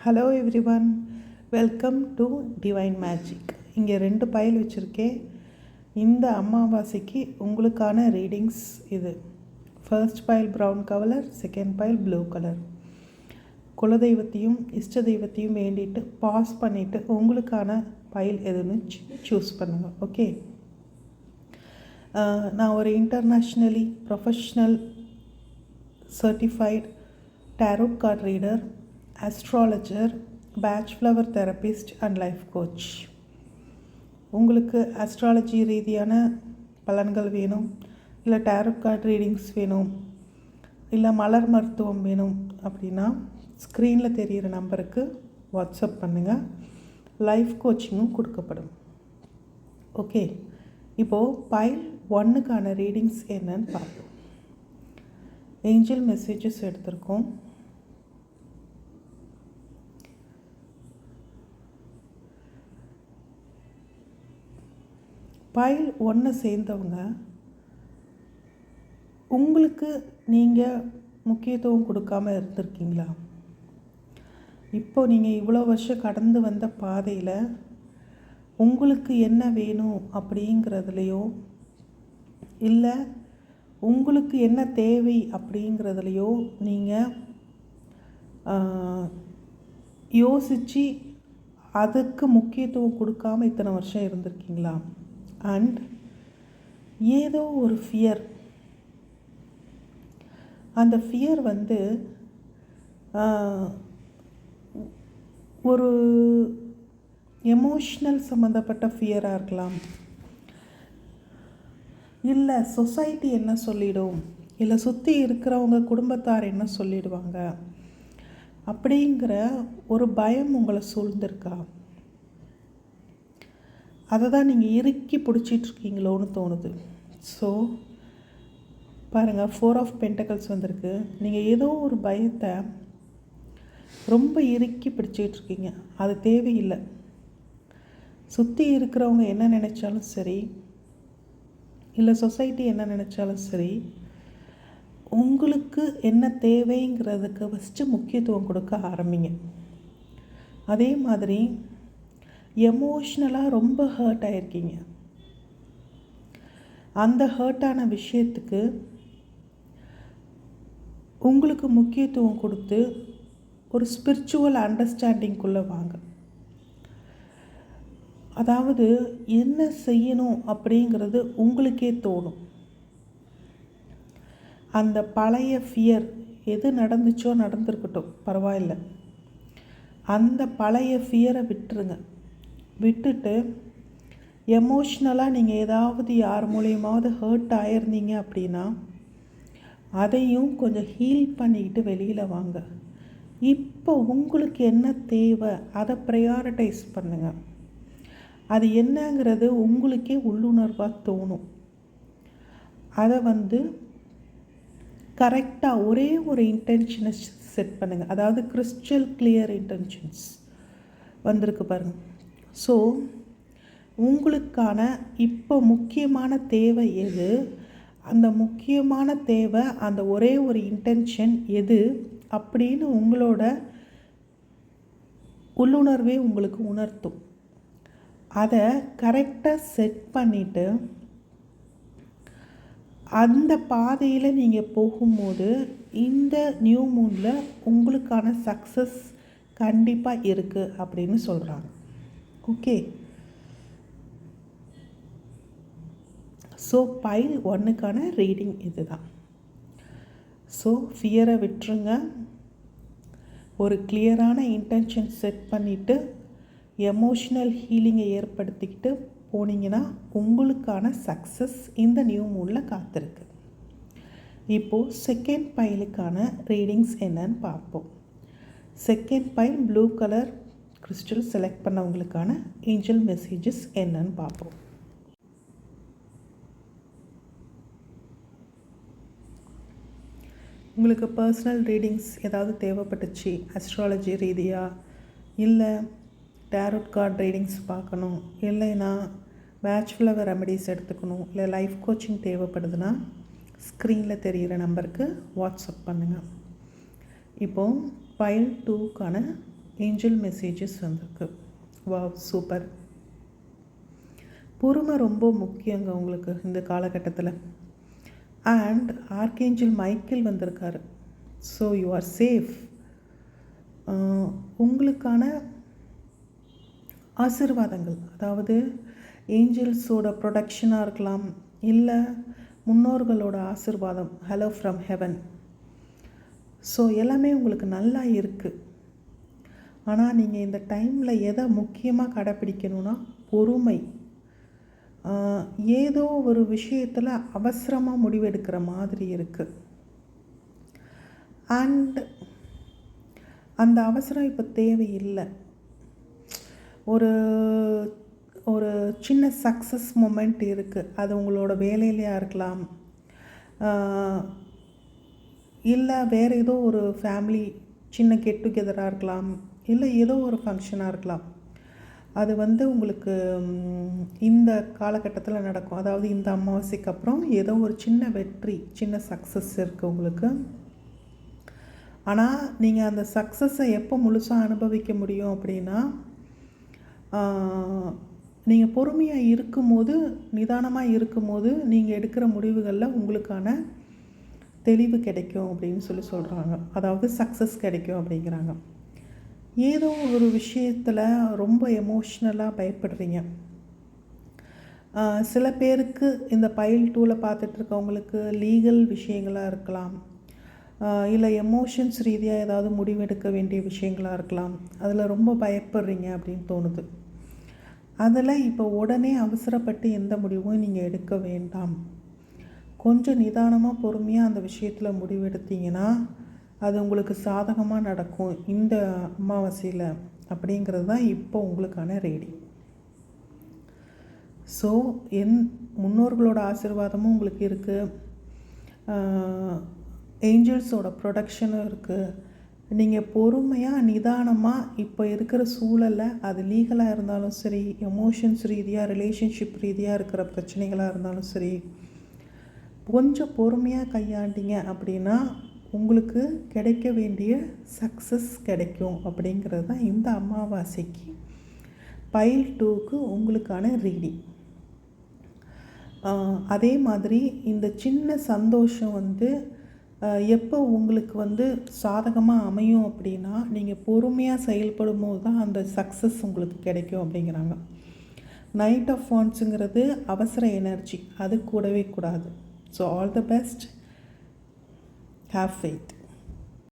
Hello everyone, welcome to divine magic. இங்கே 2 file வச்சுருக்கேன். இந்த அமாவாசைக்கு உங்களுக்கான ரீடிங்ஸ் இது. First file brown colour, second file blue colour. குலதெய்வத்தையும் இஷ்ட தெய்வத்தையும் வேண்டிட்டு பாஸ் பண்ணிவிட்டு உங்களுக்கான பைல் எதுன்னு சூஸ் பண்ணுங்கள். ஓகே, நான் ஒரு internationally professional certified tarot card reader, astrologer, Bach flower therapist and life coach. உங்களுக்கு அஸ்ட்ராலஜி ரீதியான பலன்கள் வேணும், இல்லை டேரோட் கார்ட் ரீடிங்ஸ் வேணும், இல்லை மலர் மருத்துவம் வேணும் அப்படின்னா ஸ்க்ரீனில் தெரிகிற நம்பருக்கு வாட்ஸ்அப் பண்ணுங்கள். லைஃப் கோச்சிங்கும் கொடுக்கப்படும். ஓகே, இப்போது பைல் 1க்கான ரீடிங்ஸ் என்னன்னு பார்ப்போம். ஏஞ்சல் மெசேஜஸ் எடுத்திருக்கோம். பைல் 1 சேர்ந்தவங்க உங்களுக்கு நீங்கள் முக்கியத்துவம் கொடுக்காமல் இருந்திருக்கீங்களா? இப்போ நீங்கள் இவ்வளோ வருஷம் கடந்து வந்த பாதையில் உங்களுக்கு என்ன வேணும் அப்படிங்கிறதுலையோ, இல்லை உங்களுக்கு என்ன தேவை அப்படிங்கிறதுலையோ நீங்கள் யோசித்து அதுக்கு முக்கியத்துவம் கொடுக்காமல் இத்தனை வருஷம் இருந்திருக்கீங்களா? அண்ட் ஏதோ ஒரு ஃபியர், அந்த ஃபியர் ஒரு எமோஷ்னல் சம்மந்தப்பட்ட ஃபியராக இருக்கலாம், இல்லை சொசைட்டி என்ன சொல்லிடும், இல்லை சுற்றி இருக்கிறவங்க குடும்பத்தார் என்ன சொல்லிடுவாங்க அப்படிங்கிற ஒரு பயம் உங்களை சூழ்ந்திருக்கா? அதை தான் நீங்கள் இறுக்கி பிடிச்சிட்ருக்கீங்களோன்னு தோணுது. ஸோ பாருங்கள், 4 ஆஃப் பென்டக்கிள்ஸ் வந்திருக்கு. நீங்கள் ஏதோ ஒரு பயத்தை ரொம்ப இறுக்கி பிடிச்சிட்ருக்கீங்க. அது தேவையில்லை. சுற்றி இருக்கிறவங்க என்ன நினச்சாலும் சரி, இல்லை சொசைட்டி என்ன நினச்சாலும் சரி, உங்களுக்கு என்ன தேவைங்கிறதுக்கு ஃபஸ்ட்டு முக்கியத்துவம் கொடுக்க ஆரம்பிங்க. அதே மாதிரி எமோஷ்னலாக ரொம்ப ஹர்ட் ஆகிருக்கீங்க. அந்த ஹர்ட்டான விஷயத்துக்கு உங்களுக்கு முக்கியத்துவம் கொடுத்து ஒரு ஸ்பிரிச்சுவல் அண்டர்ஸ்டாண்டிங்குள்ளே வாங்க. அதாவது என்ன செய்யணும் அப்படிங்கிறது உங்களுக்கே தோணும். அந்த பழைய ஃபியர் எது நடந்துச்சோ நடந்திருக்கட்டும், பரவாயில்லை. அந்த பழைய ஃபியரை விட்டுட்டு எமோஷ்னலாக நீங்கள் ஏதாவது யார் மூலியமாவது ஹர்ட் ஆகிருந்தீங்க அப்படின்னா அதையும் கொஞ்சம் ஹீல் பண்ணிக்கிட்டு வெளியில் வாங்க. இப்போ உங்களுக்கு என்ன தேவை அதை ப்ரையாரிட்டைஸ் பண்ணுங்கள். அது என்னங்கிறது உங்களுக்கே உள்ளுணர்வாக தோணும். அதை கரெக்டாக ஒரே ஒரு இன்டென்ஷனை செட் பண்ணுங்கள். அதாவது கிறிஸ்டல் கிளியர் இன்டென்ஷன்ஸ் வந்திருக்கு பாருங்கள். ஸோ உங்களுக்கான இப்போ முக்கியமான தேவை எது, அந்த முக்கியமான தேவை, அந்த ஒரே ஒரு இன்டென்ஷன் எது அப்படின்னு உங்களோட உள்ளுணர்வே உங்களுக்கு உணர்த்தும். அதை கரெக்டாக செட் பண்ணிவிட்டு அந்த பாதையில் நீங்கள் போகும்போது இந்த நியூ மூனில் உங்களுக்கான சக்ஸஸ் கண்டிப்பாக இருக்குது அப்படின்னு சொல்கிறாங்க. ஓகே, ஸோ பைல் 1க்கான ரீடிங் இது தான். ஸோ ஃபியரை விட்டுருங்க. ஒரு கிளியரான இன்டென்ஷன் செட் பண்ணிவிட்டு எமோஷ்னல் ஹீலிங்கை ஏற்படுத்திக்கிட்டு போனீங்கன்னா உங்களுக்கான சக்ஸஸ் இந்த நியூ மூனில் காத்திருக்கு. இப்போது செகண்ட் பைலுக்கான ரீடிங்ஸ் என்னன்னு பார்ப்போம். Second file blue colour crystal select பண்ணவங்களுக்கான ஏஞ்சல் மெசேஜஸ் என்னன்னு பார்ப்போம். உங்களுக்கு பர்சனல் ரீடிங்ஸ் ஏதாவது தேவைப்பட்டுச்சு, அஸ்ட்ராலஜி ரீதியாக, இல்லை டேரோட் கார்ட் ரீடிங்ஸ் பார்க்கணும், இல்லைன்னா பேட்ச் ஃப்ளவர் ரெமடிஸ் எடுத்துக்கணும், இல்லை லைஃப் கோச்சிங் தேவைப்படுதுன்னா ஸ்க்ரீனில் தெரிகிற நம்பருக்கு வாட்ஸ்அப் பண்ணுங்கள். இப்போது பைல் 2க்கான ஏஞ்சல் மெசேஜஸ் வந்திருக்கு. Wow, super. பொறுமை ரொம்ப முக்கியங்க உங்களுக்கு இந்த காலகட்டத்தில். அண்ட் ஆர்கேஞ்சல் மைக்கேல் வந்திருக்காரு. So you are safe. உங்களுக்கான ஆசீர்வாதங்கள், அதாவது ஏஞ்சல்ஸோட ப்ரொடக்ஷனாக இருக்கலாம், இல்லை முன்னோர்களோட ஆசீர்வாதம், ஹலோ ஃப்ரம் ஹெவன். ஸோ எல்லாமே உங்களுக்கு நல்லா இருக்குது. ஆனால் நீங்கள் இந்த டைமில் எதை முக்கியமாக கடைப்பிடிக்கணும்னா பொறுமை. ஏதோ ஒரு விஷயத்தில் அவசரமாக முடிவெடுக்கிற மாதிரி இருக்குது. அண்ட் அந்த அவசரம் இப்போ தேவையில்லை. ஒரு ஒரு சின்ன சக்ஸஸ் மொமெண்ட் இருக்குது. அது உங்களோட வேலையிலையாக இருக்கலாம், இல்லை வேறு ஏதோ ஒரு ஃபேமிலி சின்ன கெட் டுகெதராக இருக்கலாம், இல்லை ஏதோ ஒரு ஃபங்க்ஷனாக இருக்கலாம். அது உங்களுக்கு இந்த காலகட்டத்தில் நடக்கும். அதாவது இந்த அமாவாசைக்கு அப்புறம் ஏதோ ஒரு சின்ன வெற்றி, சின்ன சக்ஸஸ் இருக்குது உங்களுக்கு. ஆனால் நீங்கள் அந்த சக்ஸஸை எப்போ முழுசாக அனுபவிக்க முடியும் அப்படின்னா, நீங்கள் பொறுமையாக இருக்கும்போது, நிதானமாக இருக்கும்போது நீங்கள் எடுக்கிற முடிவுகளில் உங்களுக்கான தெளிவு கிடைக்கும் அப்படின்னு சொல்கிறாங்க. அதாவது சக்ஸஸ் கிடைக்கும் அப்படிங்கிறாங்க. ஏதோ ஒரு விஷயத்தில் ரொம்ப எமோஷ்னலாக பயப்படுறீங்க. சில பேருக்கு இந்த பைல் 2ல் பார்த்துட்ருக்கவங்களுக்கு லீகல் விஷயங்களாக இருக்கலாம், இல்லை எமோஷன்ஸ் ரீதியாக ஏதாவது முடிவெடுக்க வேண்டிய விஷயங்களாக இருக்கலாம். அதில் ரொம்ப பயப்படுறீங்க அப்படின்னு தோணுது. அதில் இப்போ உடனே அவசரப்பட்டு எந்த முடிவும் நீங்கள் எடுக்க வேண்டாம். கொஞ்சம் நிதானமாக பொறுமையாக அந்த விஷயத்தில் முடிவெடுத்தீங்கன்னா அது உங்களுக்கு சாதகமாக நடக்கும் இந்த அமாவாசையில் அப்படிங்கிறது தான் இப்போ உங்களுக்கான ரீடிங். ஸோ முன்னோர்களோட ஆசீர்வாதமும் உங்களுக்கு இருக்குது, ஏஞ்சல்ஸோட ப்ரொடக்ஷனும் இருக்குது. நீங்கள் பொறுமையாக நிதானமாக இப்போ இருக்கிற சூழலில், அது லீகலாக இருந்தாலும் சரி, எமோஷன்ஸ் ரீதியாக, ரிலேஷன்ஷிப் ரீதியாக இருக்கிற பிரச்சனைகளாக இருந்தாலும் சரி, கொஞ்சம் பொறுமையாக கையாண்டிங்க அப்படின்னா உங்களுக்கு கிடைக்க வேண்டிய சக்ஸஸ் கிடைக்கும் அப்படிங்கிறது தான் இந்த அமாவாசைக்கு பைல் 2க்கு உங்களுக்கான ரீடிங். அதே மாதிரி இந்த சின்ன சந்தோஷம் எப்போ உங்களுக்கு சாதகமாக அமையும் அப்படின்னா, நீங்கள் பொறுமையாக செயல்படும் போது தான் அந்த சக்ஸஸ் உங்களுக்கு கிடைக்கும் அப்படிங்கிறாங்க. நைட் ஆஃப் வாண்ட்ஸுங்கிறது அவசர எனர்ஜி, அது கூடவே கூடாது. So all the best, have faith.